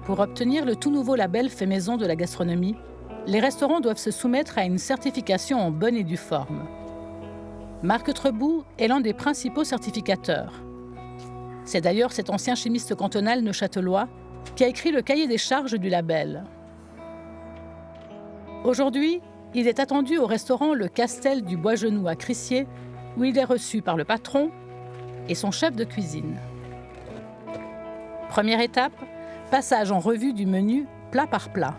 Pour obtenir le tout nouveau label fait maison de la gastronomie, les restaurants doivent se soumettre à une certification en bonne et due forme. Marc Trebout est l'un des principaux certificateurs. C'est d'ailleurs cet ancien chimiste cantonal neuchâtelois qui a écrit le cahier des charges du label. Aujourd'hui, il est attendu au restaurant Le Castel du Bois-Genou à Crissier, où il est reçu par le patron et son chef de cuisine. Première étape, passage en revue du menu plat par plat.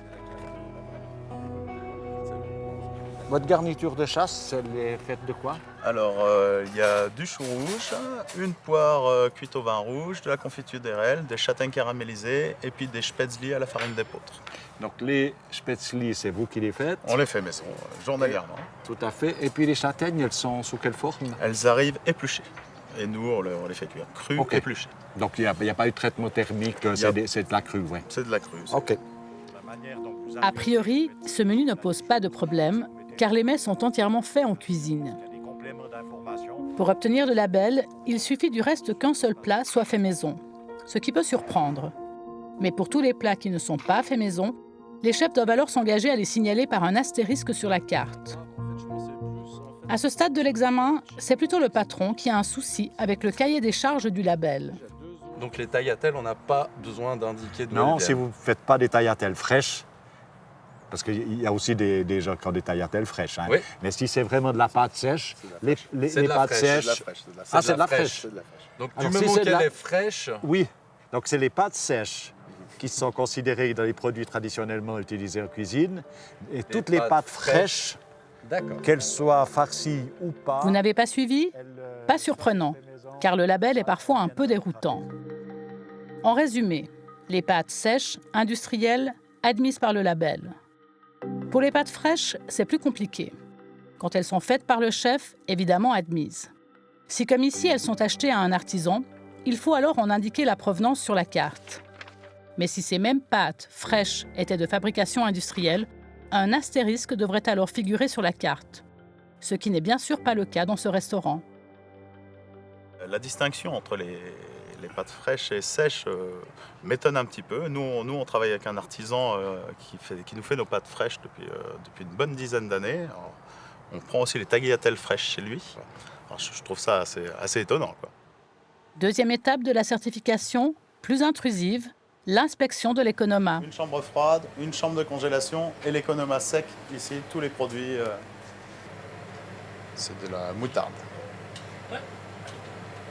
Votre garniture de chasse, elle est faite de quoi? Alors, il y a du chou rouge, une poire cuite au vin rouge, de la confiture d'érel, des châtaignes caramélisées et puis des spätzli à la farine d'épeautre. Donc les spätzli, c'est vous qui les faites? On les fait maison, journalièrement. Tout à fait. Et puis les châtaignes, elles sont sous quelle forme? Elles arrivent épluchées. Et nous, on les fait cuire crues, Ok. épluchées. Donc il n'y a pas eu de traitement thermique, c'est de la crue, oui. C'est de la crue. Ok. A priori, ce menu ne pose pas de problème, car les mets sont entièrement faits en cuisine. Pour obtenir le label, il suffit du reste qu'un seul plat soit fait maison, ce qui peut surprendre. Mais pour tous les plats qui ne sont pas faits maison, les chefs doivent alors s'engager à les signaler par un astérisque sur la carte. À ce stade de l'examen, c'est plutôt le patron qui a un souci avec le cahier des charges du label. Donc les tagliatelles, on n'a pas besoin d'indiquer de Non, label. si vous ne faites pas des tagliatelles fraîches, parce qu'il y a aussi des gens qui ont des tagliatelles fraîches. Hein. Oui. Mais si c'est vraiment de la pâte sèche, les pâtes sèches... Ah, c'est de la fraîche. Donc Alors, du si moment c'est de qu'elle la- est fraîche, Oui, donc c'est les pâtes sèches qui sont considérées dans les produits traditionnellement utilisés en cuisine. Et toutes les pâtes pâtes fraîches, d'accord. qu'elles soient farcies ou pas... Vous n'avez pas suivi? Pas surprenant, car le label est parfois un peu déroutant. En résumé, les pâtes sèches, industrielles, admises par le label. Pour les pâtes fraîches, c'est plus compliqué. Quand elles sont faites par le chef, évidemment admises. Si comme ici, elles sont achetées à un artisan, il faut alors en indiquer la provenance sur la carte. Mais si ces mêmes pâtes fraîches étaient de fabrication industrielle, un astérisque devrait alors figurer sur la carte, ce qui n'est bien sûr pas le cas dans ce restaurant. La distinction entre les pâtes fraîches et sèches m'étonne un petit peu. Nous, on travaille avec un artisan qui nous fait nos pâtes fraîches depuis une bonne dizaine d'années. Alors, on prend aussi les tagliatelles fraîches chez lui. Alors, je trouve ça assez étonnant, quoi. Deuxième étape de la certification, plus intrusive, l'inspection de l'économa. Une chambre froide, une chambre de congélation et l'économa sec. Ici, tous les produits, c'est de la moutarde.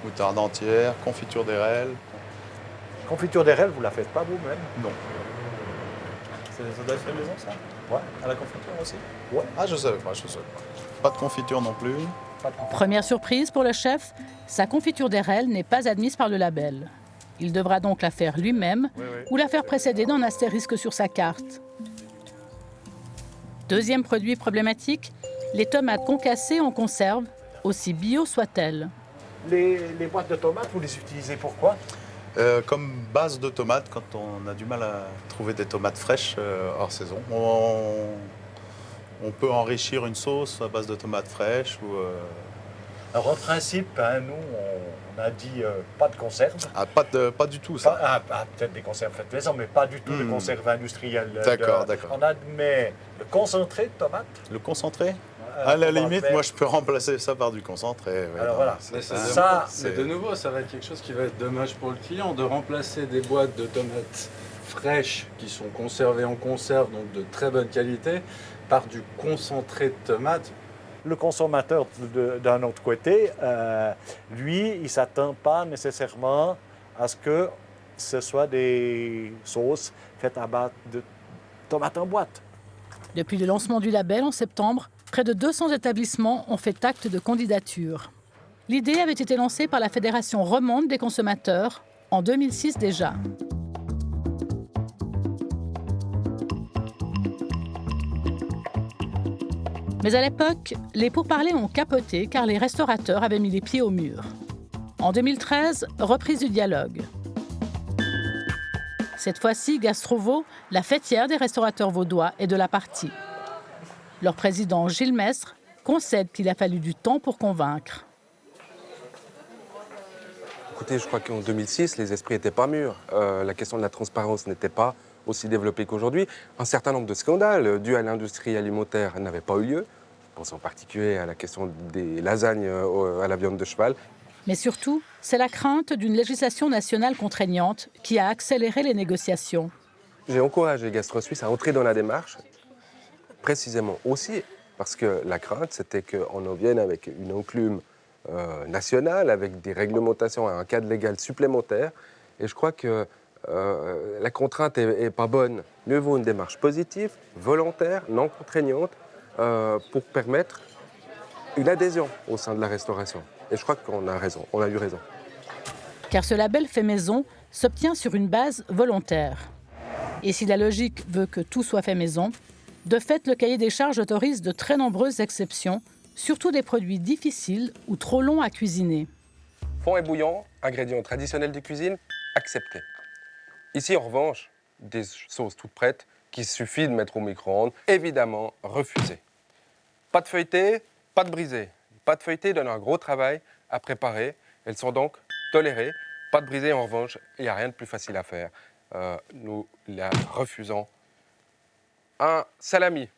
Moutarde entière, confiture d'érel. Confiture d'érel, vous ne la faites pas vous-même? Non. Ça doit être fait maison, ça? Ouais. À la confiture aussi? Ouais. Ah, je savais pas. Pas de confiture non plus. Première surprise pour le chef, sa confiture d'érel n'est pas admise par le label. Il devra donc la faire lui-même ou la faire précéder d'un astérisque sur sa carte. Deuxième produit problématique, les tomates concassées en conserve, aussi bio soient-elles. Les boîtes de tomates, vous les utilisez pourquoi? Comme base de tomates, quand on a du mal à trouver des tomates fraîches hors saison, on peut enrichir une sauce à base de tomates fraîches ou... Alors en principe, hein, nous, on a dit pas de conserve. Ah, pas du tout, ça. Peut-être des conserves faites maison, mais pas du tout de conserve industrielle. D'accord. On admet le concentré de tomate. Le concentré? À la limite, moi, je peux remplacer ça par du concentré. Ouais, Alors voilà. Mais c'est- de nouveau, ça va être quelque chose qui va être dommage pour le client de remplacer des boîtes de tomates fraîches qui sont conservées en conserve, donc de très bonne qualité, par du concentré de tomates. Le consommateur d'un autre côté, lui, il ne s'attend pas nécessairement à ce que ce soit des sauces faites à base de tomates en boîte. Depuis le lancement du label en septembre, près de 200 établissements ont fait acte de candidature. L'idée avait été lancée par la Fédération romande des consommateurs en 2006 déjà. Mais à l'époque, les pourparlers ont capoté car les restaurateurs avaient mis les pieds au mur. En 2013, reprise du dialogue. Cette fois-ci, Gastrovo, la fêtière des restaurateurs vaudois, est de la partie. Leur président, Gilles Mestre, concède qu'il a fallu du temps pour convaincre. Écoutez, je crois qu'en 2006, les esprits n'étaient pas mûrs. La question de la transparence n'était pas aussi développée qu'aujourd'hui. Un certain nombre de scandales dus à l'industrie alimentaire n'avaient pas eu lieu. Je pense en particulier à la question des lasagnes à la viande de cheval. Mais surtout, c'est la crainte d'une législation nationale contraignante qui a accéléré les négociations. J'ai encouragé GastroSuisse à entrer dans la démarche, précisément aussi parce que la crainte, c'était qu'on en vienne avec une enclume nationale, avec des réglementations et un cadre légal supplémentaire. Et je crois que la contrainte n'est pas bonne. Mieux vaut une démarche positive, volontaire, non contraignante, pour permettre une adhésion au sein de la restauration. Et je crois qu'on a raison, on a eu raison. Car ce label fait maison s'obtient sur une base volontaire. Et si la logique veut que tout soit fait maison, de fait, le cahier des charges autorise de très nombreuses exceptions, surtout des produits difficiles ou trop longs à cuisiner. Fond et bouillon, ingrédients traditionnels de cuisine, acceptés. Ici, en revanche, des sauces toutes prêtes qu'il suffit de mettre au micro-ondes, évidemment refusées. Pas de feuilleté, pas de brisé. Pas de feuilleté donne un gros travail à préparer. Elles sont donc tolérées. Pas de brisé, en revanche, il n'y a rien de plus facile à faire. Nous la refusons. Un salami.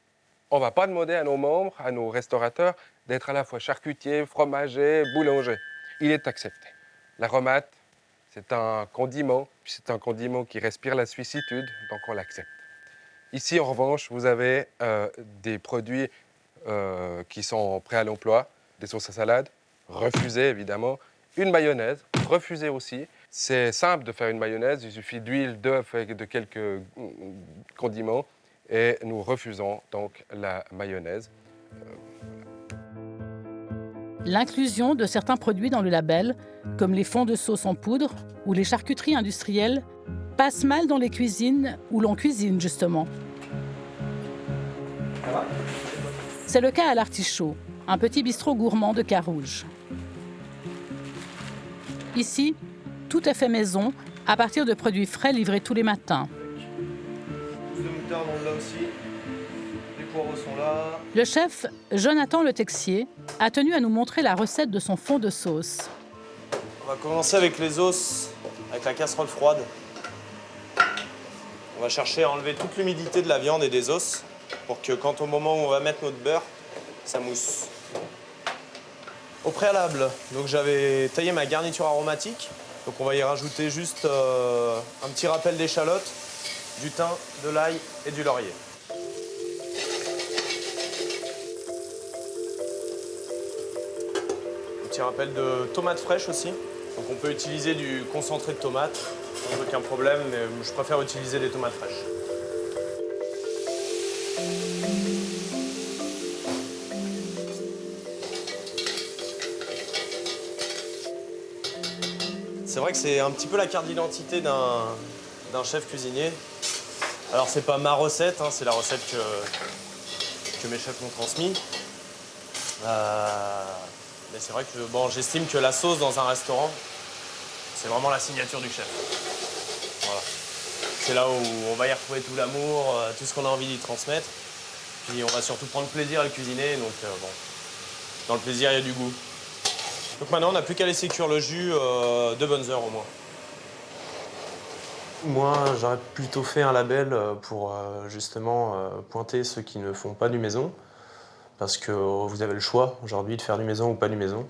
On ne va pas demander à nos membres, à nos restaurateurs, d'être à la fois charcutier, fromager, boulanger. Il est accepté. L'aromate, c'est un condiment, puis c'est un condiment qui respire la suissitude, donc on l'accepte. Ici, en revanche, vous avez des produits qui sont prêts à l'emploi, des sauces à salade, refusées évidemment, une mayonnaise, refusée aussi. C'est simple de faire une mayonnaise, il suffit d'huile, d'œuf et de quelques condiments. Et nous refusons donc la mayonnaise. L'inclusion de certains produits dans le label, comme les fonds de sauce en poudre ou les charcuteries industrielles, passe mal dans les cuisines où l'on cuisine justement. C'est le cas à l'Artichaut, un petit bistrot gourmand de Carouge. Ici, tout est fait maison à partir de produits frais livrés tous les matins. Là aussi. Les poireaux sont là. Le chef, Jonathan Le Texier, a tenu à nous montrer la recette de son fond de sauce. On va commencer avec les os, avec la casserole froide. On va chercher à enlever toute l'humidité de la viande et des os pour que quand au moment où on va mettre notre beurre, ça mousse. Au préalable, donc j'avais taillé ma garniture aromatique. Donc on va y rajouter juste un petit rappel d'échalote, du thym, de l'ail et du laurier. Un petit rappel de tomates fraîches aussi. Donc on peut utiliser du concentré de tomate, sans aucun problème, mais je préfère utiliser des tomates fraîches. C'est vrai que c'est un petit peu la carte d'identité d'un chef cuisinier. Alors c'est pas ma recette, hein, c'est la recette que mes chefs m'ont transmise. Mais c'est vrai que bon, j'estime que la sauce dans un restaurant, c'est vraiment la signature du chef. Voilà. C'est là où on va y retrouver tout l'amour, tout ce qu'on a envie d'y transmettre. Puis on va surtout prendre plaisir à le cuisiner, donc bon, dans le plaisir, il y a du goût. Donc maintenant, on n'a plus qu'à laisser cuire le jus 2 bonnes heures au moins. Moi, j'aurais plutôt fait un label pour justement pointer ceux qui ne font pas du maison. Parce que vous avez le choix aujourd'hui de faire du maison ou pas du maison.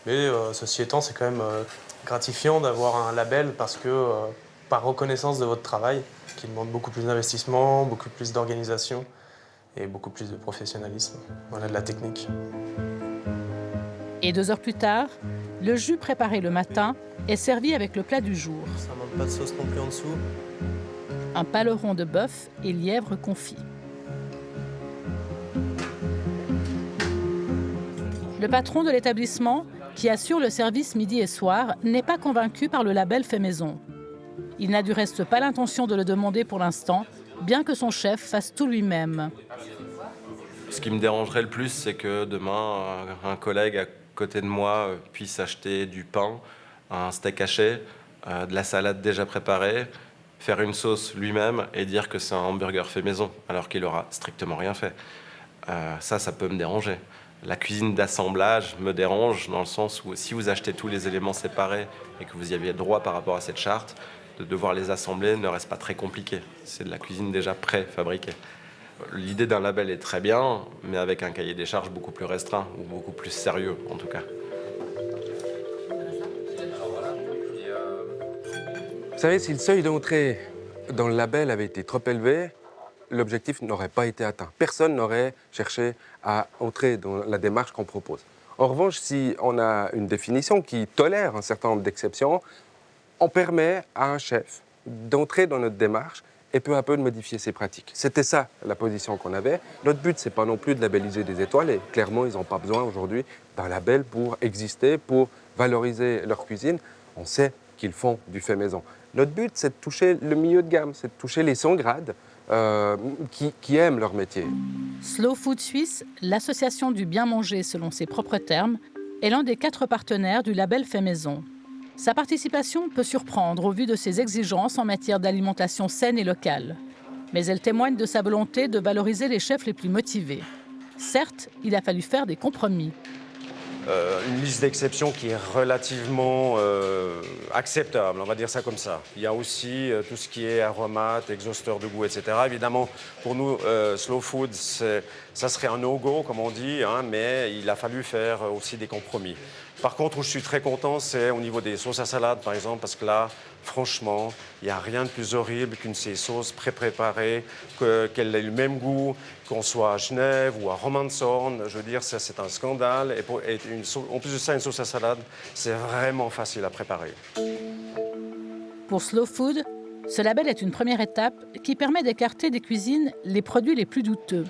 Mais ceci étant, c'est quand même gratifiant d'avoir un label parce que par reconnaissance de votre travail, qui demande beaucoup plus d'investissement, beaucoup plus d'organisation et beaucoup plus de professionnalisme, voilà, de la technique. Et 2 heures plus tard, le jus préparé le matin est servi avec le plat du jour. Ça manque pas de sauce non plus en dessous. Un paleron de bœuf et lièvre confit. Le patron de l'établissement, qui assure le service midi et soir, n'est pas convaincu par le label fait maison. Il n'a du reste pas l'intention de le demander pour l'instant, bien que son chef fasse tout lui-même. Ce qui me dérangerait le plus, c'est que demain, un collègue à côté de moi puisse acheter du pain, un steak haché, de la salade déjà préparée, faire une sauce lui-même et dire que c'est un hamburger fait maison, alors qu'il aura strictement rien fait. Ça peut me déranger. La cuisine d'assemblage me dérange dans le sens où si vous achetez tous les éléments séparés et que vous y aviez droit par rapport à cette charte, de devoir les assembler ne reste pas très compliqué. C'est de la cuisine déjà préfabriquée. L'idée d'un label est très bien, mais avec un cahier des charges beaucoup plus restreint, ou beaucoup plus sérieux en tout cas. Vous savez, si le seuil d'entrée dans le label avait été trop élevé, l'objectif n'aurait pas été atteint. Personne n'aurait cherché à entrer dans la démarche qu'on propose. En revanche, si on a une définition qui tolère un certain nombre d'exceptions, on permet à un chef d'entrer dans notre démarche et peu à peu de modifier ses pratiques. C'était ça la position qu'on avait. Notre but, c'est pas non plus de labelliser des étoiles, et clairement, ils n'ont pas besoin aujourd'hui d'un label pour exister, pour valoriser leur cuisine. On sait qu'ils font du fait maison. Notre but, c'est de toucher le milieu de gamme, c'est de toucher les 100 grades qui aiment leur métier. Slow Food Suisse, l'association du bien manger selon ses propres termes, est l'un des 4 partenaires du label fait maison. Sa participation peut surprendre au vu de ses exigences en matière d'alimentation saine et locale. Mais elle témoigne de sa volonté de valoriser les chefs les plus motivés. Certes, il a fallu faire des compromis. Une liste d'exceptions qui est relativement acceptable, on va dire ça comme ça. Il y a aussi tout ce qui est aromates, exhausteur de goût, etc. Évidemment, pour nous, Slow Food, ça serait un no-go, comme on dit, hein, mais il a fallu faire aussi des compromis. Par contre, où je suis très content, c'est au niveau des sauces à salade, par exemple, parce que là, franchement, il n'y a rien de plus horrible qu'une de ces sauces pré-préparées, qu'elle ait le même goût, qu'on soit à Genève ou à Romanshorn. Je veux dire, ça, c'est un scandale. En plus de ça, une sauce à salade, c'est vraiment facile à préparer. Pour Slow Food, ce label est une première étape qui permet d'écarter des cuisines les produits les plus douteux.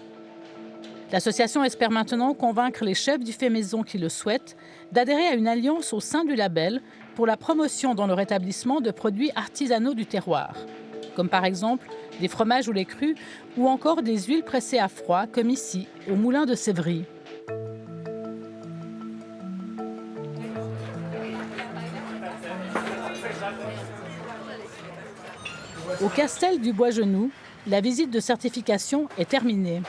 L'association espère maintenant convaincre les chefs du fait maison qui le souhaitent d'adhérer à une alliance au sein du label pour la promotion dans leur établissement de produits artisanaux du terroir, comme par exemple des fromages ou les crus, ou encore des huiles pressées à froid, comme ici, au moulin de Sévry. Au Castel du Bois-Genou, la visite de certification est terminée.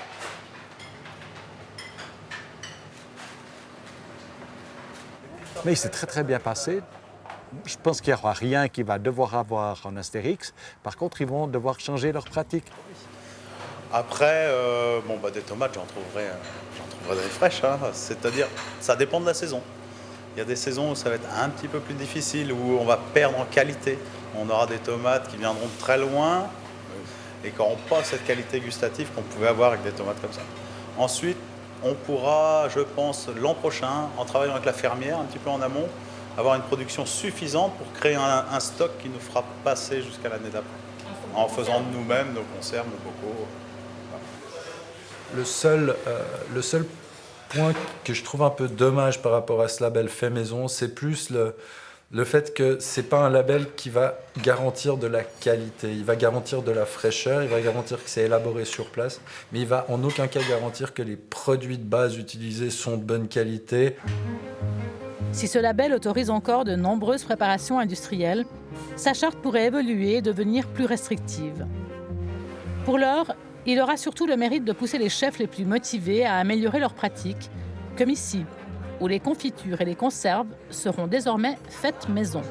Mais il s'est très très bien passé. Je pense qu'il n'y aura rien qui va devoir avoir en Astérix. Par contre, ils vont devoir changer leur pratique. Après, des tomates, j'en trouverai des fraîches. Hein. C'est-à-dire, ça dépend de la saison. Il y a des saisons où ça va être un petit peu plus difficile, où on va perdre en qualité. On aura des tomates qui viendront de très loin et qui n'auront pas cette qualité gustative qu'on pouvait avoir avec des tomates comme ça. Ensuite, on pourra, je pense, l'an prochain, en travaillant avec la fermière, un petit peu en amont, avoir une production suffisante pour créer un stock qui nous fera passer jusqu'à l'année d'après. En faisant de nous-mêmes nos conserves, nos bocaux. Voilà. Le seul point que je trouve un peu dommage par rapport à ce label fait maison, c'est plus le fait que ce n'est pas un label qui va garantir de la qualité. Il va garantir de la fraîcheur, il va garantir que c'est élaboré sur place, mais il va en aucun cas garantir que les produits de base utilisés sont de bonne qualité. Si ce label autorise encore de nombreuses préparations industrielles, sa charte pourrait évoluer et devenir plus restrictive. Pour l'heure, il aura surtout le mérite de pousser les chefs les plus motivés à améliorer leurs pratiques, comme ici, où les confitures et les conserves seront désormais faites maison.